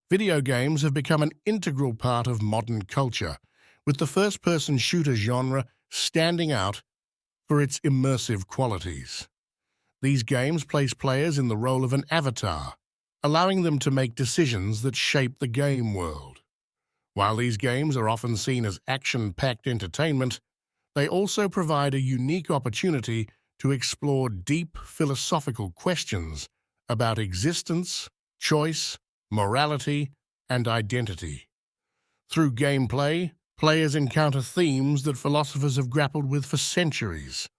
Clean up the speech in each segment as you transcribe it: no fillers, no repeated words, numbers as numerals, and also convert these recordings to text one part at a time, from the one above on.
Video games have become an integral part of modern culture, with the first-person shooter genre standing out for its immersive qualities. These games place players in the role of an avatar, allowing them to make decisions that shape the game world. While these games are often seen as action-packed entertainment, they also provide a unique opportunity to explore deep philosophical questions about existence, choice, morality, and identity. Through gameplay, players encounter themes that philosophers have grappled with for centuries.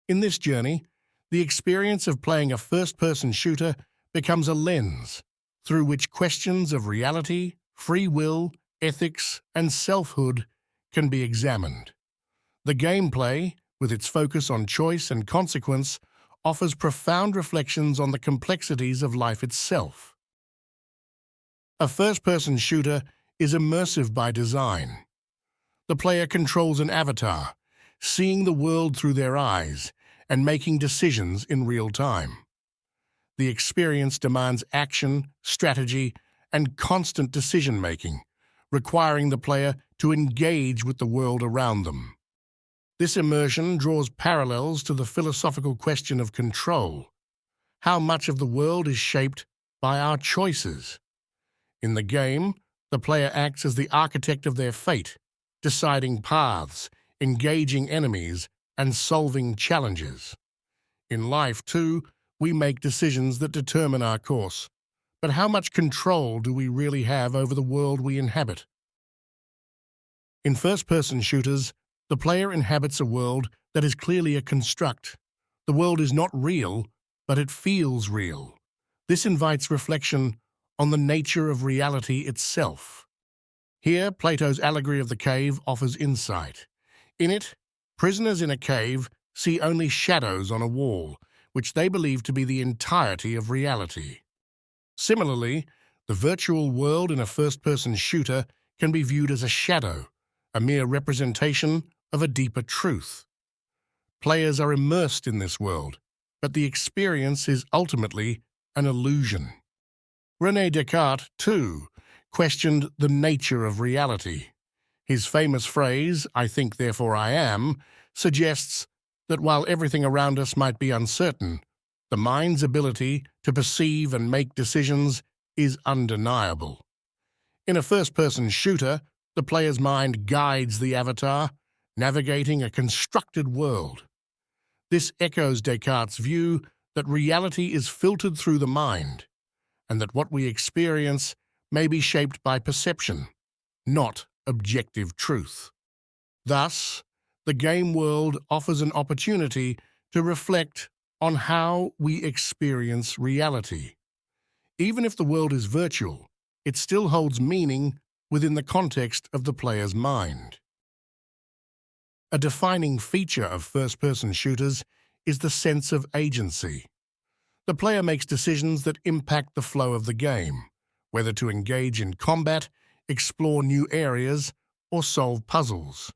In this journey, the experience of playing a first-person shooter becomes a lens through which questions of reality, free will, ethics, and selfhood can be examined. The gameplay, with its focus on choice and consequence, offers profound reflections on the complexities of life itself. A first-person shooter is immersive by design. The player controls an avatar, seeing the world through their eyes and making decisions in real time. The experience demands action, strategy, and constant decision-making, requiring the player to engage with the world around them. This immersion draws parallels to the philosophical question of control. How much of the world is shaped by our choices? In the game, the player acts as the architect of their fate, deciding paths, engaging enemies, and solving challenges. In life, too, we make decisions that determine our course. But how much control do we really have over the world we inhabit? In first-person shooters, the player inhabits a world that is clearly a construct. The world is not real, but it feels real. This invites reflection on the nature of reality itself. Here, Plato's Allegory of the Cave offers insight. In it, prisoners in a cave see only shadows on a wall, which they believe to be the entirety of reality. Similarly, the virtual world in a first-person shooter can be viewed as a shadow, a mere representation of a deeper truth. Players are immersed in this world, but the experience is ultimately an illusion. René Descartes, too, questioned the nature of reality. His famous phrase, "I think, therefore I am," suggests that while everything around us might be uncertain, the mind's ability to perceive and make decisions is undeniable. In a first-person shooter, the player's mind guides the avatar, navigating a constructed world. This echoes Descartes' view that reality is filtered through the mind, and that what we experience may be shaped by perception, not objective truth. Thus, the game world offers an opportunity to reflect on how we experience reality. Even if the world is virtual, it still holds meaning within the context of the player's mind. A defining feature of first-person shooters is the sense of agency. The player makes decisions that impact the flow of the game, whether to engage in combat, explore new areas, or solve puzzles.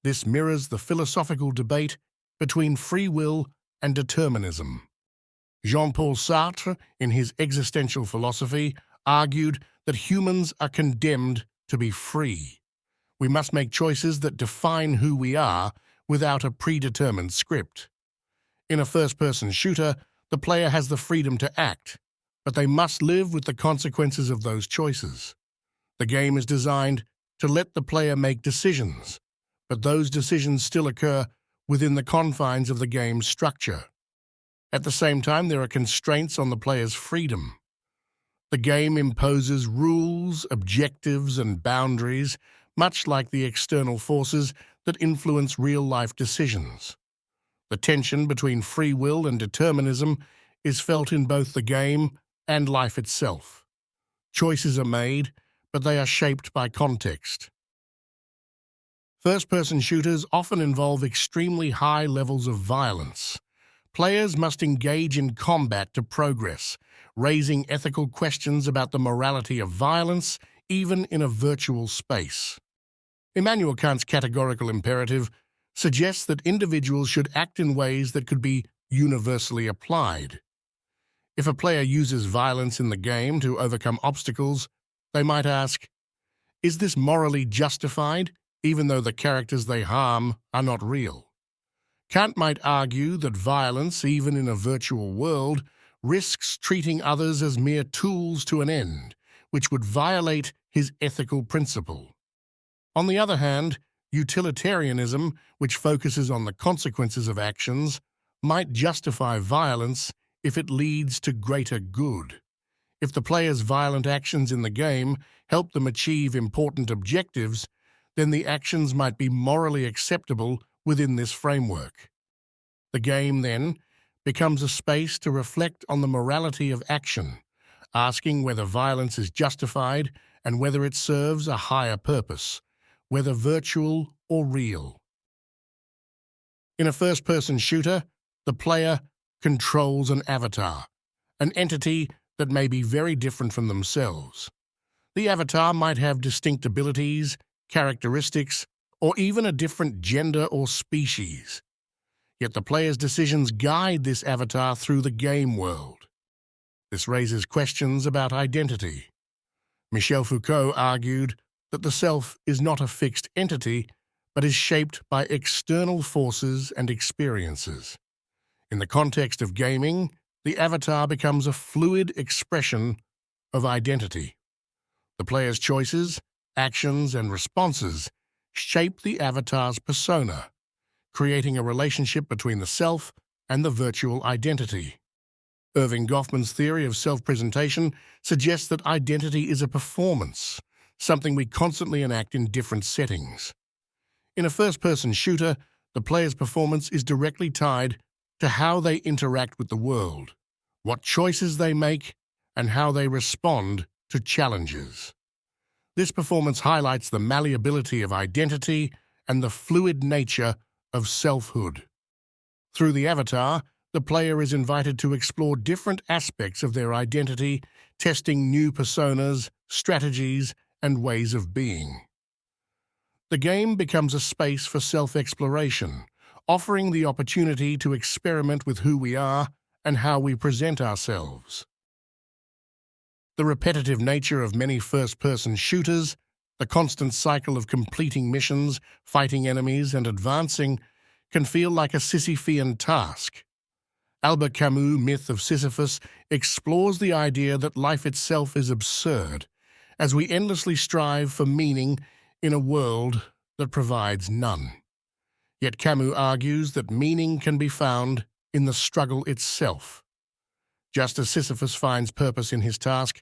This mirrors the philosophical debate between free will and determinism. Jean-Paul Sartre, in his existential philosophy, argued that humans are condemned to be free. We must make choices that define who we are without a predetermined script. In a first-person shooter, the player has the freedom to act, but they must live with the consequences of those choices. The game is designed to let the player make decisions, but those decisions still occur within the confines of the game's structure. At the same time, there are constraints on the player's freedom. The game imposes rules, objectives, and boundaries, much like the external forces that influence real-life decisions. The tension between free will and determinism is felt in both the game and life itself. Choices are made, but they are shaped by context. First-person shooters often involve extremely high levels of violence. Players must engage in combat to progress, raising ethical questions about the morality of violence, even in a virtual space. Immanuel Kant's categorical imperative suggests that individuals should act in ways that could be universally applied. If a player uses violence in the game to overcome obstacles, They might ask, is this morally justified, even though the characters they harm are not real? Kant might argue that violence, even in a virtual world, risks treating others as mere tools to an end, which would violate his ethical principle. On the other hand, utilitarianism, which focuses on the consequences of actions, might justify violence if it leads to greater good. If the player's violent actions in the game help them achieve important objectives, then the actions might be morally acceptable within this framework. The game, then, becomes a space to reflect on the morality of action, asking whether violence is justified and whether it serves a higher purpose, whether virtual or real. In a first-person shooter, the player controls an avatar, an entity that may be very different from themselves. The avatar might have distinct abilities, characteristics, or even a different gender or species. Yet the player's decisions guide this avatar through the game world. This raises questions about identity. Michel Foucault argued that the self is not a fixed entity, but is shaped by external forces and experiences. In the context of gaming, the avatar becomes a fluid expression of identity. The player's choices, actions, and responses shape the avatar's persona, creating a relationship between the self and the virtual identity. Erving Goffman's theory of self-presentation suggests that identity is a performance, something we constantly enact in different settings. In a first-person shooter, the player's performance is directly tied to how they interact with the world, what choices they make, and how they respond to challenges. This performance highlights the malleability of identity and the fluid nature of selfhood. Through the avatar, the player is invited to explore different aspects of their identity, testing new personas, strategies, and ways of being. The game becomes a space for self-exploration, offering the opportunity to experiment with who we are and how we present ourselves. The repetitive nature of many first-person shooters, the constant cycle of completing missions, fighting enemies, and advancing, can feel like a Sisyphean task. Albert Camus' myth of Sisyphus explores the idea that life itself is absurd, as we endlessly strive for meaning in a world that provides none. Yet Camus argues that meaning can be found in the struggle itself. Just as Sisyphus finds purpose in his task,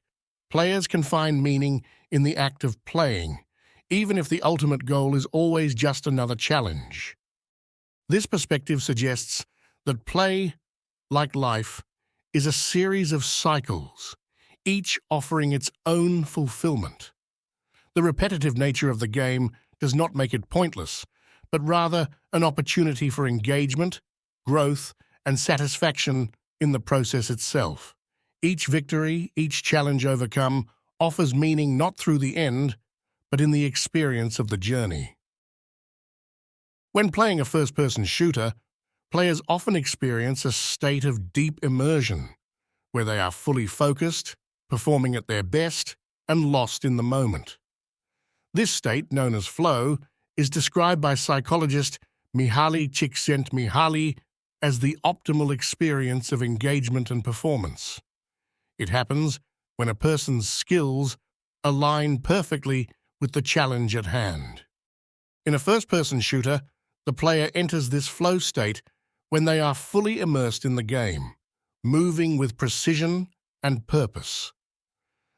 players can find meaning in the act of playing, even if the ultimate goal is always just another challenge. This perspective suggests that play, like life, is a series of cycles, each offering its own fulfillment. The repetitive nature of the game does not make it pointless, but rather an opportunity for engagement, growth, and satisfaction in the process itself. Each victory, each challenge overcome, offers meaning not through the end, but in the experience of the journey. When playing a first-person shooter, players often experience a state of deep immersion, where they are fully focused, performing at their best, and lost in the moment. This state, known as flow, is described by psychologist Mihaly Csikszentmihalyi as the optimal experience of engagement and performance. It happens when a person's skills align perfectly with the challenge at hand. In a first-person shooter, the player enters this flow state when they are fully immersed in the game, moving with precision and purpose.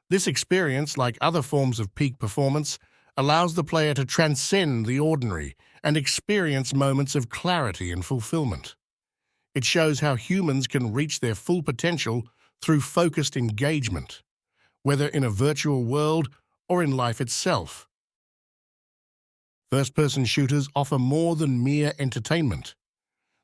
This experience, like other forms of peak performance, allows the player to transcend the ordinary and experience moments of clarity and fulfillment. It shows how humans can reach their full potential through focused engagement, whether in a virtual world or in life itself. First-person shooters offer more than mere entertainment.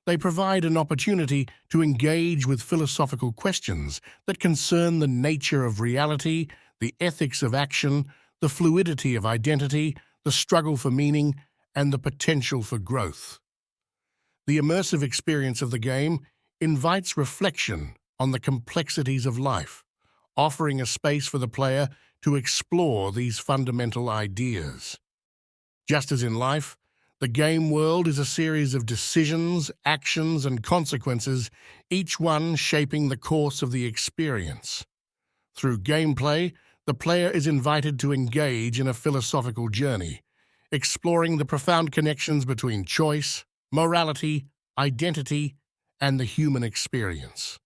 They provide an opportunity to engage with philosophical questions that concern the nature of reality, the ethics of action, the fluidity of identity, the struggle for meaning, and the potential for growth. The immersive experience of the game invites reflection on the complexities of life, offering a space for the player to explore these fundamental ideas. Just as in life, the game world is a series of decisions, actions, and consequences, each one shaping the course of the experience. Through gameplay, the player is invited to engage in a philosophical journey, exploring the profound connections between choice, morality, identity, and the human experience.